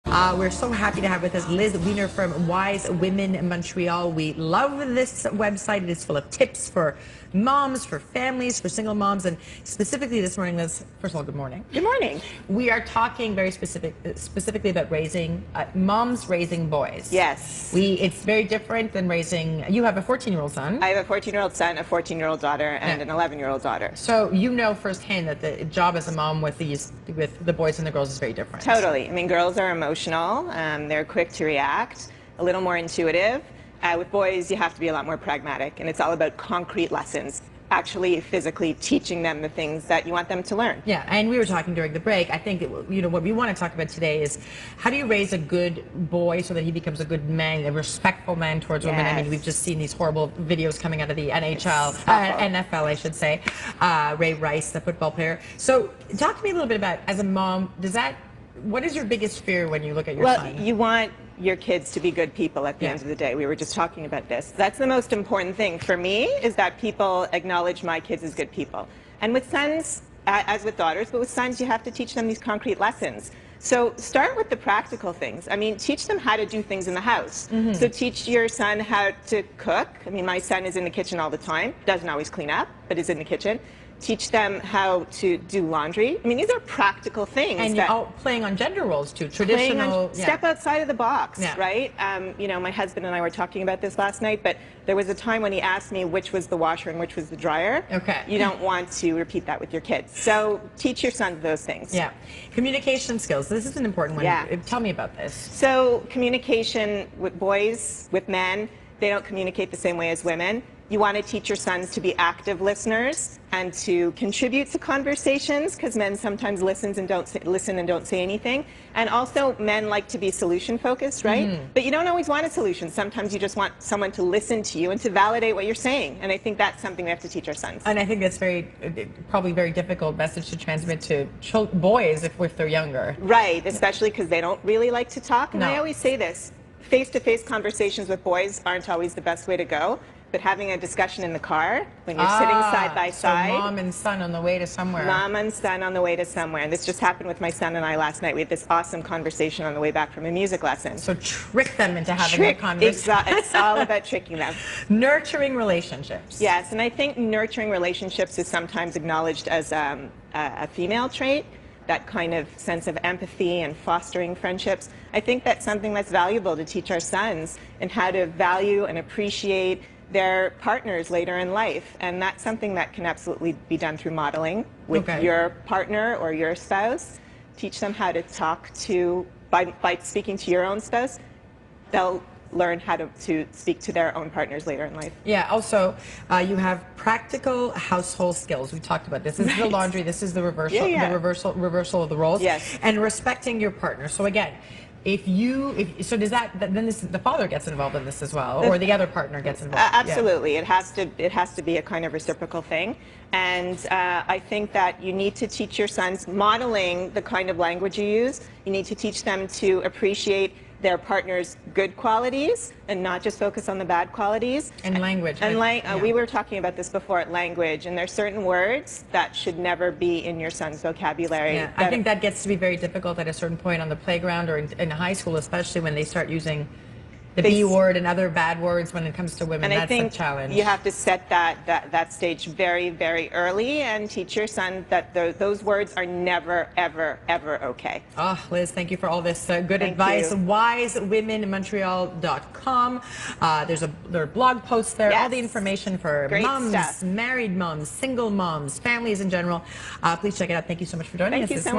We're so happy to have with us Liz Wiener from Wise Women in Montreal. We love this website. It is full of tips for moms, for families, for single moms, and specifically this morning, Liz, first of all, good morning. Good morning. We are talking very specifically about raising, moms raising boys. Yes. It's very different than raising, you have a 14-year-old son. I have a 14-year-old son, a 14-year-old daughter, and an 11-year-old daughter. So you know firsthand that the job as a mom with the boys and the girls is very different. Totally. I mean, girls are emotional. They're quick to react, a little more intuitive. With boys, you have to be a lot more pragmatic, and it's all about concrete lessons, actually physically teaching them the things that you want them to learn. Yeah, and we were talking during the break. I think what we want to talk about today is how do you raise a good boy so that he becomes a good man, a respectful man towards women. I mean, we've just seen these horrible videos coming out of the NHL, NFL, I should say. Ray Rice, the football player. So talk to me a little bit about, as a mom, what is your biggest fear when you look at your son? Well, you want your kids to be good people at the end of the day. We were just talking about this. That's the most important thing for me, is that people acknowledge my kids as good people. And with sons, as with daughters, but with sons, you have to teach them these concrete lessons. So start with the practical things. I mean, teach them how to do things in the house. So teach your son how to cook. I mean, my son is in the kitchen all the time. Doesn't always clean up, but is in the kitchen. Teach them how to do laundry. I mean, these are practical things. And you're playing on gender roles too, traditional. Step outside of the box, right? You know, my husband and I were talking about this last night, but there was a time when he asked me which was the washer and which was the dryer. Okay. You don't want to repeat that with your kids. So teach your son those things. Yeah. Communication skills. This is an important one. Yeah. Tell me about this. So communication with boys, with men, they don't communicate the same way as women. You want to teach your sons to be active listeners and to contribute to conversations, because men sometimes listen and don't say anything. And also, men like to be solution focused, right? But you don't always want a solution. Sometimes you just want someone to listen to you and to validate what you're saying. And I think that's something we have to teach our sons. And I think that's probably very difficult message to transmit to boys if they're younger. Right, especially because they don't really like to talk. And I always say this: face-to-face conversations with boys aren't always the best way to go. But having a discussion in the car, when you're sitting side by side. So mom and son on the way to somewhere. Mom and son on the way to somewhere. And this just happened with my son and I last night. We had this awesome conversation on the way back from a music lesson. So trick them into having a conversation. Exactly. It's all about tricking them. Nurturing relationships. Yes, and I think nurturing relationships is sometimes acknowledged as a female trait. That kind of sense of empathy and fostering friendships. I think that's something that's valuable to teach our sons, and how to value and appreciate their partners later in life. And that's something that can absolutely be done through modeling with your partner or your spouse. Teach them how to talk to, by speaking to your own spouse, they'll learn how to speak to their own partners later in life. Yeah, also, you have practical household skills. We talked about this. This is the laundry, this is the reversal, the reversal of the roles. Yes. And respecting your partner. So again, the father gets involved in this as well, or the other partner gets involved. Absolutely. It has to be a kind of reciprocal thing. And I think that you need to teach your sons, modeling the kind of language you use. You need to teach them to appreciate their partner's good qualities and not just focus on the bad qualities. And language. And we were talking about this before, language, and there's certain words that should never be in your son's vocabulary. Yeah, I think that gets to be very difficult at a certain point on the playground, or in high school, especially when they start using the B word and other bad words when it comes to women. And that's a challenge. You have to set that stage very, very early and teach your son that those words are never, ever, ever okay. Oh, Liz, thank you for all this good advice. WiseWomenMontreal.com. There are blog posts there, all the information for moms, married moms, single moms, families in general. Please check it out. Thank you so much for joining us this morning.